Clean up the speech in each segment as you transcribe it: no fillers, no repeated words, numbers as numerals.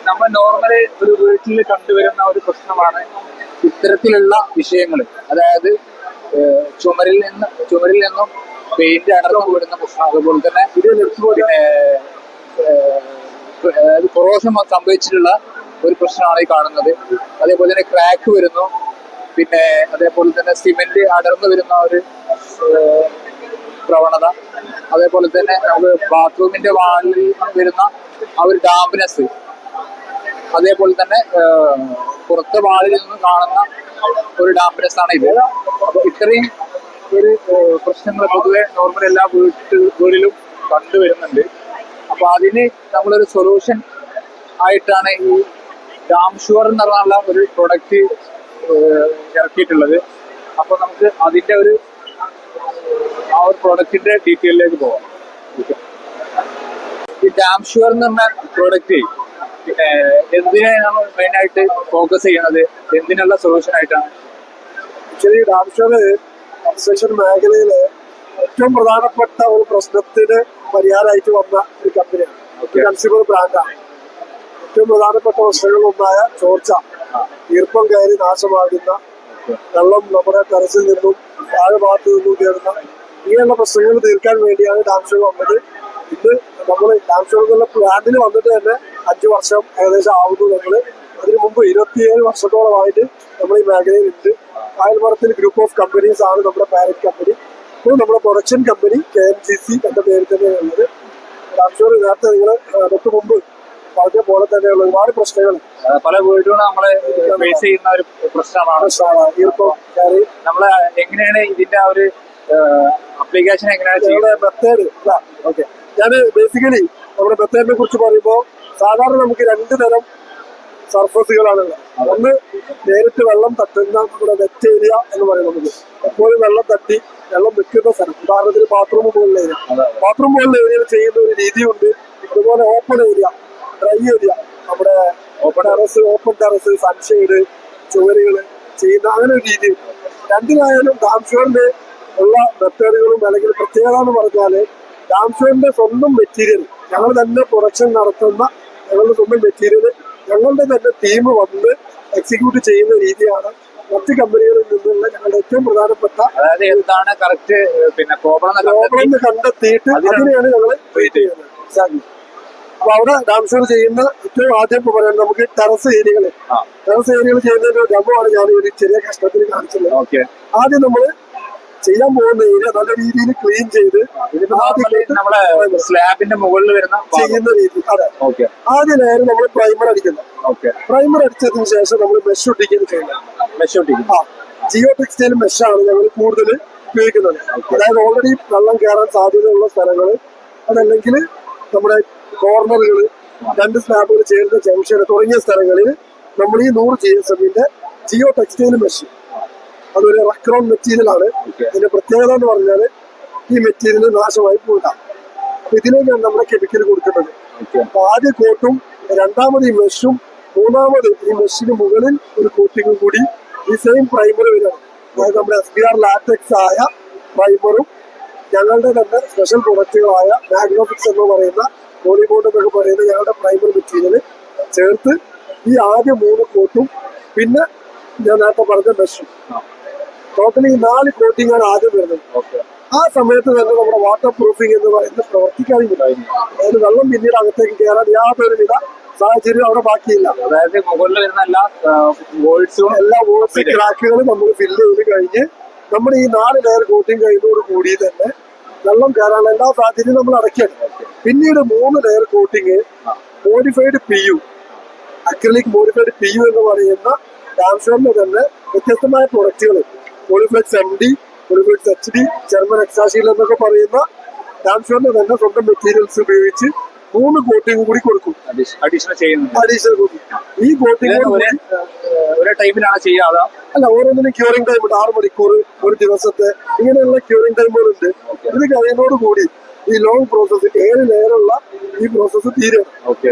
നമ്മൾ നോർമലി ഒരു വീട്ടിൽ കണ്ടുവരുന്ന ഒരു പ്രശ്നമാണ് ഇത്തരത്തിലുള്ള വിഷയങ്ങൾ. അതായത് ചുമരിൽ നിന്നും പെയിന്റ് അടർന്നു വീടുന്ന പ്രശ്നം. അതുപോലെ തന്നെ കൊറോഷൻ സംഭവിച്ചിട്ടുള്ള ഒരു പ്രശ്നമാണ് ഈ കാണുന്നത്. അതേപോലെ തന്നെ ക്രാക്ക് വരുന്നു. പിന്നെ അതേപോലെ തന്നെ സിമെന്റ് അടർന്നു വരുന്ന ഒരു പ്രവണത. അതേപോലെ തന്നെ നമുക്ക് ബാത്റൂമിന്റെ വാളിൽ വരുന്ന ആ ഒരു ഡാമ്പ്നെസ്. അതേപോലെ തന്നെ പുറത്തെ വാളിൽ നിന്ന് കാണുന്ന ഒരു ഡാമ്പ്നെസ് ആണ് ഇത്. അപ്പൊ ഇത്രയും ഒരു പ്രശ്നങ്ങൾ പൊതുവെ നോർമൽ എല്ലാ വീടുകളിലും കണ്ടുവരുന്നുണ്ട്. അപ്പൊ അതിന് നമ്മളൊരു സൊല്യൂഷൻ ആയിട്ടാണ് ഈ ഡാം ഷുവർ എന്ന് പറഞ്ഞുള്ള ഒരു പ്രൊഡക്റ്റ് ഇറക്കിയിട്ടുള്ളത്. അപ്പൊ നമുക്ക് അതിന്റെ ആ ഒരു പ്രൊഡക്റ്റിന്റെ ഡീറ്റെയിലേക്ക് പോവാം. ഈ ഡാം ഷുവർ എന്ന് പറഞ്ഞ പ്രൊഡക്റ്റ് പിന്നെ എന്തിനാണ് മെയിൻ ആയിട്ട് ഫോക്കസ് ചെയ്യുന്നത്? എന്തിനുള്ള സൊല്യൂഷൻ ആയിട്ടാണ്? ആക്ച്വലി ഡാം ഷുവർ കൺസ്ട്രക്ഷൻ മേഖലയിലെ ഏറ്റവും പ്രധാനപ്പെട്ട ഒരു പ്രശ്നത്തിന് പരിഹാരമായിട്ട് വന്ന ഒരു കമ്പനിയാണ്. കൺസ്യൂമർ ബ്രാൻഡാണ്. ഏറ്റവും പ്രധാനപ്പെട്ട പ്രശ്നങ്ങളൊന്നായ ചോർച്ച, ഈർപ്പം കയറി നാശമാകുന്ന വെള്ളം നമ്മുടെ ടെറസിൽ നിന്നും താഴെ ഭാഗത്തു നിന്നും കയറുന്ന ഇങ്ങനെയുള്ള പ്രശ്നങ്ങൾ തീർക്കാൻ വേണ്ടിയാണ് ഡാം ഷുവർ വന്നത്. ഇന്ന് നമ്മൾ ഡാം ഷുവർ എന്നുള്ള ബ്രാൻഡിൽ വന്നിട്ട് തന്നെ 5 വർഷം ഏകദേശം ആവുന്നു. നമ്മൾ അതിനു മുമ്പ് 27 വർഷത്തോളമായിട്ട് നമ്മൾ ഈ മേഖലയിലുണ്ട്. കായൽമരത്തിൽ ഗ്രൂപ്പ് ഓഫ് കമ്പനീസ് ആണ് നമ്മുടെ പാരന്റ് കമ്പനി. ഇപ്പോൾ നമ്മുടെ പ്രൊഡക്ഷൻ കമ്പനി KMCC എന്ന പേരിൽ തന്നെയുള്ളത്. ഡാം ഷുവർ നേരത്തെ നിങ്ങൾ തൊട്ട് മുമ്പ് പറഞ്ഞ പോലെ തന്നെയുള്ള ഒരുപാട് പ്രശ്നങ്ങൾ പല വീടുകളും നമ്മള് ഫേസ് ചെയ്യുന്ന ഒരു പ്രശ്നമാണ്. നമ്മള് എങ്ങനെയാണ് ഇതിന്റെ ആ ഒരു അപ്ലിക്കേഷൻ എങ്ങനെയാണ് ചെയ്യുന്നത്? Method okay. ഞാൻ ബേസിക്കലി നമ്മുടെ മെത്തേഡിനെ കുറിച്ച് പറയുമ്പോൾ സാധാരണ നമുക്ക് 2 തരം സർഫസുകളാണുള്ളത്. ഒന്ന് നേരിട്ട് വെള്ളം തട്ടുന്ന നമ്മുടെ വെറ്റ് ഏരിയ എന്ന് പറയും. നമുക്ക് എപ്പോഴും വെള്ളം തട്ടി വെള്ളം വെക്കുന്ന സ്ഥലം, ഉദാഹരണത്തിന് ബാത്റൂം പോലുള്ള ഏരിയ. ബാത്റൂം പോലുള്ള ഏരിയയിൽ ചെയ്യുന്ന ഒരു രീതിയുണ്ട്. അതുപോലെ ഓപ്പൺ ഏരിയ, ഡ്രൈ ഏരിയ, നമ്മുടെ ഓപ്പൺ ടെറസ്, സൺഷെയ്ഡ്, ചുവരുകൾ ചെയ്യുന്ന അങ്ങനെ ഒരു രീതി. രണ്ടിലായാലും ഡാം ഷുവറിന്റെ ഉള്ള മെത്തേഡുകളും അല്ലെങ്കിൽ പ്രത്യേകത എന്ന് പറഞ്ഞാല് ഡാം ഷുവറിന്റെ സ്വന്തം മെറ്റീരിയൽ ഞങ്ങൾ തന്നെ പ്രൊഡക്ഷൻ നടത്തുന്ന ഞങ്ങളുടെ സ്വന്തം മെറ്റീരിയൽ ഞങ്ങളുടെ തന്നെ ടീം വന്ന് എക്സിക്യൂട്ട് ചെയ്യുന്ന രീതിയാണ് മറ്റ് കമ്പനികളിൽ നിന്നുള്ള ഞങ്ങളുടെ ഏറ്റവും പ്രധാനപ്പെട്ട. അതായത് എന്താണ് കറക്റ്റ് പിന്നെ പ്രോബ്ലം കണ്ടെത്തിയിട്ട് അതിനെയാണ് ഞങ്ങൾ ട്രീറ്റ് ചെയ്യുന്നത്. അപ്പൊ അവിടെ ഡാം ഷുവർ ചെയ്യുന്ന ഏറ്റവും ആദ്യം പറയാൻ നമുക്ക് ടെറസ് ഏരിയകൾ ചെയ്യുന്നതിന്റെ ഒരു ഡെമോയാണ് ഞാൻ ഒരു ചെറിയ കഷ്ടത്തിൽ കാണിച്ചത്. ആദ്യം നമ്മള് ചെയ്യാൻ പോകുന്ന ഏരിയ നല്ല രീതിയിൽ ക്ലീൻ ചെയ്ത് സ്ലാബിന്റെ മുകളിൽ വരുന്ന ചെയ്യുന്ന രീതി. അതെ, ആദ്യം നേരം നമ്മൾ പ്രൈമർ അടിക്കുന്നത്. പ്രൈമർ അടിച്ചതിന് ശേഷം നമ്മൾ മെഷ് ഒട്ടിക്കുന്നത് ചെയ്യുന്നത്. ജിയോ ടെക്സ്റ്റൈൽ മെഷാണ് ഞങ്ങൾ കൂടുതൽ ഉപയോഗിക്കുന്നത്. അതായത് ഓൾറെഡി വെള്ളം കയറാൻ സാധ്യതയുള്ള സ്ഥലങ്ങൾ, അതല്ലെങ്കിൽ നമ്മുടെ കോർണറുകൾ, 2 സ്ലാബുകൾ ചേർന്ന ജംഗ്ഷൻ തുടങ്ങിയ സ്ഥലങ്ങളിൽ നമ്മൾ ഈ 100 GSM-ന്റെ ജിയോ ടെക്സ്റ്റൈൽ മെഷ്, അതൊരു റക്രോൺ മെറ്റീരിയൽ ആണ്. ഇതിന്റെ പ്രത്യേകത എന്ന് പറഞ്ഞാൽ ഈ മെറ്റീരിയൽ നാശമായി പോകില്ല. അപ്പൊ ഇതിലേക്കാണ് നമ്മുടെ കെമിക്കൽ കൊടുക്കുന്നത്. അപ്പൊ ആദ്യ കോട്ടും, രണ്ടാമത് ഈ മെഷും, മൂന്നാമത് ഈ മെഷിന് മുകളിൽ ഒരു കോട്ടിങ്ങും കൂടി ഈ സെയിം പ്രൈമർ വരികയാണ്. അതായത് നമ്മുടെ SBR ലാറ്റക്സ് ആയ പ്രൈമറും ഞങ്ങളുടെ തന്നെ സ്പെഷ്യൽ പ്രൊഡക്റ്റുകളായ മാഗ്നോഫിക്സ് എന്ന് പറയുന്ന പോളിബോണ്ട് എന്നൊക്കെ പറയുന്ന ഞങ്ങളുടെ പ്രൈമർ മെറ്റീരിയൽ ചേർത്ത് ഈ ആദ്യ 3 കോട്ടും പിന്നെ ഞാൻ നേരത്തെ പറഞ്ഞ മെഷും ടോട്ടലി 4 കോട്ടിംഗ് ആണ് ആദ്യം വരുന്നത്. ആ സമയത്ത് തന്നെ നമ്മുടെ വാട്ടർ പ്രൂഫിംഗ് എന്ന് പറയുന്നത് പ്രവർത്തിക്കാനില്ല. അതായത് വെള്ളം പിന്നീട് അകത്തേക്ക് കയറാൻ യാതൊരുവിധ സാഹചര്യം അവിടെ ബാക്കിയില്ല. അതായത് മുകളിൽ വരുന്ന എല്ലാ വോൾസ് ക്രാക്കുകളും നമ്മൾ ഫില്ല് ചെയ്ത് കഴിഞ്ഞ് നമ്മുടെ ഈ 4 ലെയർ കോട്ടിംഗ് കഴിയുന്നതോട് കൂടി തന്നെ വെള്ളം കയറാനുള്ള എല്ലാ സാധ്യതയും നമ്മൾ അടയ്ക്കണം. പിന്നീട് 3 layer coating modified PU, acrylic modified PU എന്ന് പറയുന്ന ഡാം ഷുവറിന്റെ തന്നെ വ്യത്യസ്തമായ പ്രൊഡക്റ്റുകൾ, പോളിഫ്ലെക്സ് MD, പോളിഫ്ലെക്സ് HD, ജർമ്മൻ എക്സാഷീൽ എന്നൊക്കെ പറയുന്ന ഡാം ഷുവറിന്റെ തന്നെ സ്വന്തം മെറ്റീരിയൽസ് ഉപയോഗിച്ച് 3 കോട്ടിങ് കൂടി കൊടുക്കും. Additional coating. ഈ കോട്ടിങ് ഒരേ ടൈമിലാണ് ചെയ്യാതെ അല്ല, ഓരോന്നിനും ക്യൂറിംഗ് ടൈം ഉണ്ട്. 6 മണിക്കൂർ, ഒരു ദിവസത്തെ, ഇങ്ങനെയുള്ള ക്യൂറിംഗ് ടൈമുകളുണ്ട്. ഇത് കഴിയുന്നതോടുകൂടി ഈ ലോങ് പ്രോസസ് 7 ലെയറുള്ള ഈ പ്രോസസ്സ് തീരും.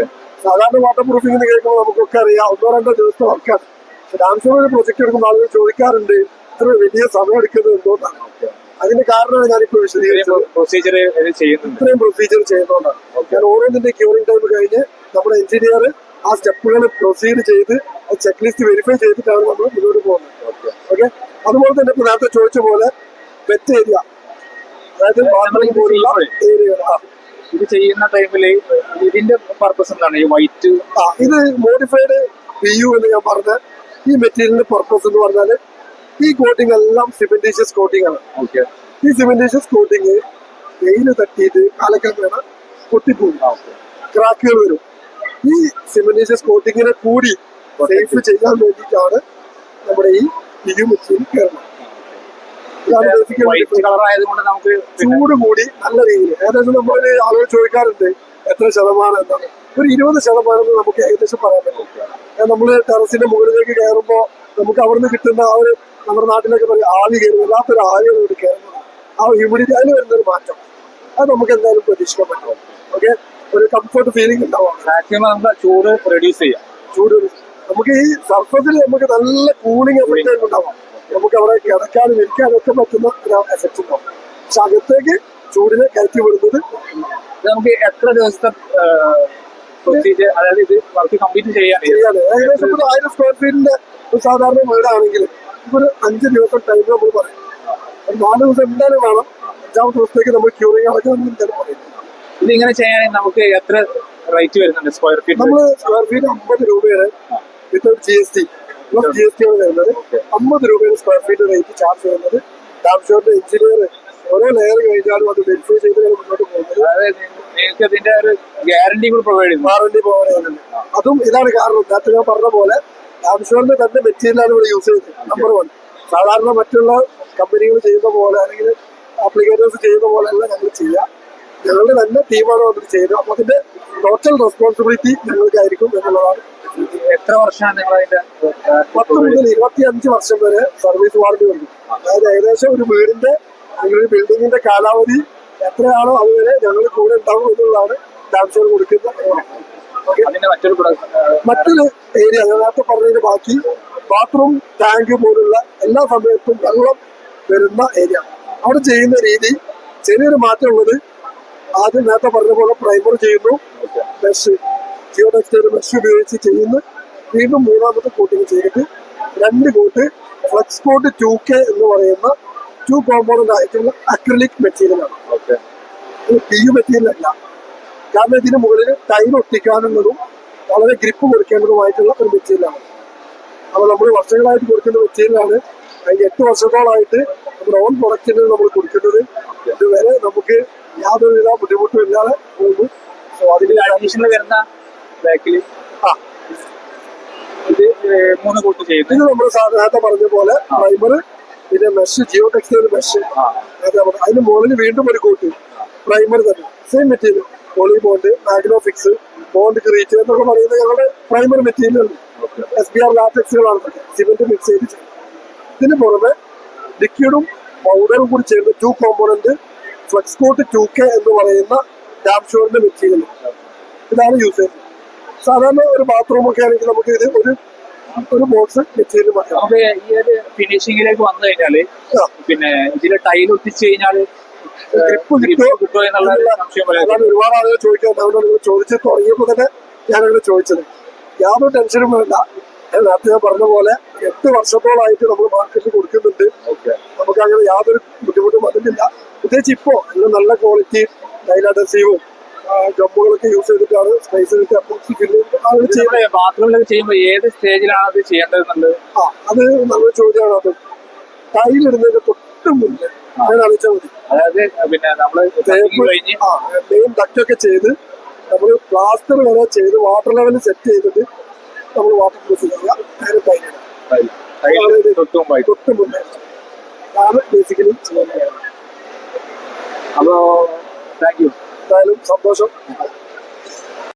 സാധാരണ വാട്ടർ പ്രൂഫിംഗ് എന്ന് കേൾക്കുമ്പോൾ നമുക്കൊക്കെ അറിയാം 1-2 ദിവസത്തെ വർക്കാണ്. ഡാം ഷുവർ ഒരു പ്രൊജക്ട് എടുക്കുമ്പോൾ ആളുകൾ ചോദിക്കാറുണ്ട് ഇത്ര വലിയ സമയം എടുക്കുന്നത് എന്തുകൊണ്ടാണ്. അതിന്റെ കാരണമാണ് ഞാനിപ്പോ വിശദീകരിച്ചത്. ഇത്രയും പ്രൊസീജിയർ ചെയ്യുന്നതുകൊണ്ടാണ്. ഞാൻ ഓരോന്നിന്റെ ക്യൂറിംഗ് ടൈം കഴിഞ്ഞ് നമ്മുടെ എഞ്ചിനീയർ ആ സ്റ്റെപ്പുകൾ പ്രൊസീഡ് ചെയ്ത് ആ ചെക്ക് ലിസ്റ്റ് വെരിഫൈ ചെയ്തിട്ടാണ് നമ്മൾ മുന്നോട്ട് പോകുന്നത്. ഓക്കെ, അതുപോലെ തന്നെ ഇപ്പൊ നേരത്തെ ചോദിച്ച പോലെ വെറ്റ് ഏരിയ, അതായത് ബാത്റൂം പോലുള്ള ഏരിയകൾ. ഇത് ചെയ്യുന്ന ടൈമില് ഇതിന്റെ പർപ്പസ് എന്താണ് ഈ വൈറ്റ്? ഇത് മോഡിഫൈഡ് PU എന്ന് ഞാൻ പറഞ്ഞ ഈ മെറ്റീരിയലിന്റെ പർപ്പസ് എന്ന് പറഞ്ഞാല് ഈ കോട്ടിംഗ് എല്ലാം സിമെന്റീഷ്യസ് കോട്ടിംഗ് ആണ്. ഈ സിമെന്റീഷ്യസ് കോട്ടിങ് വെയില് തട്ടിയിട്ട് കാലക്രമേണ പൊട്ടിപ്പോകും, ക്രാക്കുകൾ വരും. ഈ സിമെന്റീഷ്യസ് കോട്ടിങ്ങിനെ കൂടി സേഫ് ചെയ്യാൻ വേണ്ടിയിട്ടാണ് നമ്മുടെ ഈ PU മെറ്റീരിയൽ കയറുന്നത്. ചൂട് കൂടി നല്ല രീതിയിൽ ഏകദേശം നമ്മളൊരു ആളുകൾ ചോദിക്കാറുണ്ട് എത്ര ശതമാനം എന്താണ്. ഒരു 20% നമുക്ക് ഏകദേശം പറയാൻ പറ്റും. നമ്മള് ടെറസിന്റെ മുകളിലേക്ക് കയറുമ്പോ നമുക്ക് അവിടുന്ന് കിട്ടുന്ന ആ ഒരു നമ്മുടെ നാട്ടിലൊക്കെ പറയും ആവി കയറും, വല്ലാത്തൊരു ആവിയോട് കയറുന്നത്, ആ ഹ്യൂമിഡിറ്റി അതിന് വരുന്നൊരു മാറ്റം അത് നമുക്ക് എന്തായാലും പ്രതീക്ഷിക്കാൻ പറ്റും. ഓക്കെ, ഒരു കംഫർട്ട് ഫീലിംഗ് ഉണ്ടാവും. മാക്സിമം നമുക്ക് ചൂട് റെഡ്യൂസ് ചെയ്യാം. ചൂട് നമുക്ക് ഈ സർഫസിൽ നമുക്ക് നല്ല കൂളിംഗ് എഫക്റ്റ് ഉണ്ടാവാം. നമുക്ക് അവിടെ കിടക്കാനും ഇരിക്കാനും ഒക്കെ പറ്റുന്ന ഒരു എഫക്റ്റ് ഉണ്ടാവും. പക്ഷെ അകത്തേക്ക് ചൂടിനെ കയറ്റി വിടുന്നത് നമുക്ക് എത്ര ദിവസത്തെ പ്രൊസീജിയർ, അതായത് ഇത് വർക്ക് കംപ്ലീറ്റ് ചെയ്യാൻ ഏകദേശം ഒരു 1000 സ്ക്വയർ ഫീറ്റിന്റെ ഒരു സാധാരണ വീടാണെങ്കിൽ ഒരു 5 ദിവസം ടൈം നമ്മൾ പറയും. ഒരു 4 ദിവസം എന്തായാലും വേണം. 5ാമത്തെ ദിവസത്തേക്ക് നമ്മൾ ക്യൂറിംഗ് അടക്കം എന്തായാലും പറയും. ഇതിങ്ങനെ ചെയ്യാൻ നമുക്ക് എത്ര റേറ്റ് വരുന്നുണ്ട് സ്ക്വയർ ഫീറ്റ്? നമ്മൾ സ്ക്വയർ ഫീറ്റ് 50 രൂപയാണ് വിത്തൗട്ട് GST പ്ലസ് GST ആണ് വരുന്നത്. 50 രൂപയാണ് സ്ക്വയർ ഫീറ്റ് റേറ്റ് ചാർജ് ചെയ്യുന്നത്. ഡാംഷോറിന്റെ എഞ്ചിനീയർ ഓരോ ലെയർ കഴിഞ്ഞാലും അത് വെരിഫൈ ചെയ്താണ് മുന്നോട്ട് പോകുന്നത്. നിങ്ങൾക്ക് ഇതിന്റെ ഒരു ഗ്യാരണ്ടി കൂടി പ്രൊവൈഡ് ചെയ്യുന്നു. വാറണ്ടി പ്രൊവൈഡ് ചെയ്യുന്നുണ്ട്. അതും ഇതാണ് കാരണം. നേരത്തെ ഞാൻ പറഞ്ഞ പോലെ ഡാംഷോറിന്റെ തന്നെ മെറ്റീരിയലാണ് ഇവിടെ യൂസ് ചെയ്യുന്നത്. നമ്പർ 1. സാധാരണ മറ്റുള്ള കമ്പനികൾ ചെയ്യുന്ന പോലെ അല്ലെങ്കിൽ ആപ്ലിക്കേറ്റേഴ്സ് ചെയ്യുന്ന പോലെ അല്ല ഞങ്ങൾ ചെയ്യുക. ഞങ്ങളുടെ തന്നെ ടീമാണ് വന്നിട്ട് ചെയ്യുന്നത്. അപ്പൊ അതിന്റെ ടോട്ടൽ റെസ്പോൺസിബിലിറ്റി ഞങ്ങൾക്കായിരിക്കും എന്നുള്ളതാണ്. എത്ര വർഷമാണ് നിങ്ങൾ അതിന്റെ? 10 മുതൽ 25 വർഷം വരെ സർവീസ് വാറണ്ടി ഉണ്ട്. അതായത് ഏകദേശം ഒരു വീടിന്റെ നിങ്ങളുടെ ബിൽഡിങ്ങിന്റെ കാലാവധി എത്രയാണോ അതുവരെ ഞങ്ങൾ കൂടെ ഉണ്ടാവും എന്നുള്ളതാണ് ഡാംഷോർ കൊടുക്കുന്ന. മറ്റൊരു ഏരിയ ഞാൻ നേരത്തെ പറഞ്ഞതിന് ബാക്കി ബാത്റൂം ടാങ്ക് പോലുള്ള എല്ലാ സമയത്തും വെള്ളം വരുന്ന ഏരിയ അവിടെ ചെയ്യുന്ന രീതി ചെറിയൊരു മാറ്റമുള്ളത്. ആദ്യം നേരത്തെ പറഞ്ഞ പോലെ പ്രൈമർ ചെയ്യുന്നു, മെഷ് ജിയോ ടെക്സ്റ്റൈൽ മെഷ് ഉപയോഗിച്ച് ചെയ്യുന്നു. വീണ്ടും 3ാമത്തെ കോട്ടിങ് ചെയ്തിട്ട് 2 കോട്ട് ഫ്ലക്സ് കോട്ട് 2K എന്ന് പറയുന്ന 2 കോമ്പോണന്റ് ആയിട്ടുള്ള അക്രിലിക് മെറ്റീരിയലാണ്. PU മെറ്റീരിയൽ അല്ല. കാരണം ഇതിന് മുകളിൽ ടൈൽ ഒട്ടിക്കാനുള്ളതും വളരെ ഗ്രിപ്പ് കൊടുക്കേണ്ടതുമായിട്ടുള്ള ഒരു മെറ്റീരിയലാണ്. അപ്പോൾ നമ്മൾ വർഷങ്ങളായിട്ട് കൊടുക്കുന്ന മെറ്റീരിയലാണ്. അതിന് 8 വർഷത്തോളായിട്ട് നമ്മുടെ ഓൺ പ്രൊഡക്റ്റിന് നമ്മൾ കൊടുക്കുന്നത്. ഇതുവരെ നമുക്ക് യാതൊരുവിധ ബുദ്ധിമുട്ടും ഇല്ലാതെ പോകും. സോ അതിന്റെ അഡീഷണൽ വരുന്ന ബാക്കിൽ ഇത് 3 കൂട്ട് ചെയ്യുന്നത്. ഇത് നമ്മൾ സാധാരണ പറഞ്ഞ പോലെ പ്രൈമർ, പിന്നെ മെഷ് ജിയോ ടെക്സ്റ്റൈൽ മെഷ്, അതിന് മുകളിൽ വീണ്ടും ഒരു കോട്ട് പ്രൈമർ തന്നെ same material poly bond, Magnofix, Bondcrete എന്നൊക്കെ പറയുന്നത് ഞങ്ങളുടെ പ്രൈമർ മെറ്റീരിയൽ SBR ലാറ്റക്സുകളാണ്. സിമെന്റ് മിക്സ് ചെയ്ത് ചെയ്യും. ഇതിന് പുറമെ ലിക്വിഡും പൗഡറും കൂടി ചേർന്ന് 2 കോമ്പോണന്റ് ഫ്ലക്സ് കോട്ട് 2K എന്ന് പറയുന്ന ഡാംഷോറിന്റെ മെറ്റീരിയൽ ഇതാണ് യൂസ് ചെയ്യുന്നത്. സാധാരണ ഒരു ബാത്റൂം ഒക്കെ ആണെങ്കിൽ നമുക്ക് ഇത് ഒരു ബോക്സ് മെറ്റീരിയൽ മതി. നമുക്ക് ഈ ഒരു ഫിനിഷിംഗിലേക്ക് വന്നു കഴിഞ്ഞാല് പിന്നെ ഇതിൽ ടൈൽ ഒട്ടിച്ചു കഴിഞ്ഞാല് ഗ്രിപ്പ് കിട്ടുമോ എന്നുള്ള സംശയം. അതാണ് ഒരുപാട് ആളുകൾ ചോദിക്കാൻ ചോദിച്ച് തുടങ്ങിയപ്പോൾ തന്നെ ഞാനങ്ങനെ ചോദിച്ചത്. യാതൊരു ടെൻഷനും വേണ്ട. നേരത്തെ ഞാൻ പറഞ്ഞ പോലെ 8 വർഷത്തോളായിട്ട് നമ്മൾ മാർക്കറ്റിൽ കൊടുക്കുന്നുണ്ട്. നമുക്ക് അങ്ങനെ യാതൊരു ബുദ്ധിമുട്ടും വന്നിട്ടില്ല. പ്രത്യേകിച്ച് ഇപ്പോ നല്ല ക്വാളിറ്റി ടൈൽ അഡസീവും ഗമ്മുകളൊക്കെ യൂസ് ചെയ്തിട്ടാണ് സ്പേസ് ബാത്റൂമിലൊക്കെ ചെയ്യുമ്പോൾ ഏത് സ്റ്റേജിലാണ് അത് ചെയ്യേണ്ടത്? അത് നല്ലൊരു ചോദ്യമാണ്. അത് ടൈലിടുന്നതിന് തൊട്ട് മുന്നേ അങ്ങനെ അറിയിച്ചാൽ മതി. അതായത് പിന്നെ നമ്മള് മെയിൻ ഡക്റ്റൊക്കെ ചെയ്ത് നമ്മൾ പ്ലാസ്റ്റർ വരെ ചെയ്ത് വാട്ടർ ലെവൽ സെറ്റ് ചെയ്തിട്ട് നമ്മൾ വാട്ടർ പ്രൂഫ് ചെയ്യുക. നേരെ ടൈലിടുക തൊട്ട് മുന്നേ ആണ് ബേസിക്കലി ചെയ്യുന്നത്. അപ്പോ താങ്ക് യു. എന്തായാലും സന്തോഷം.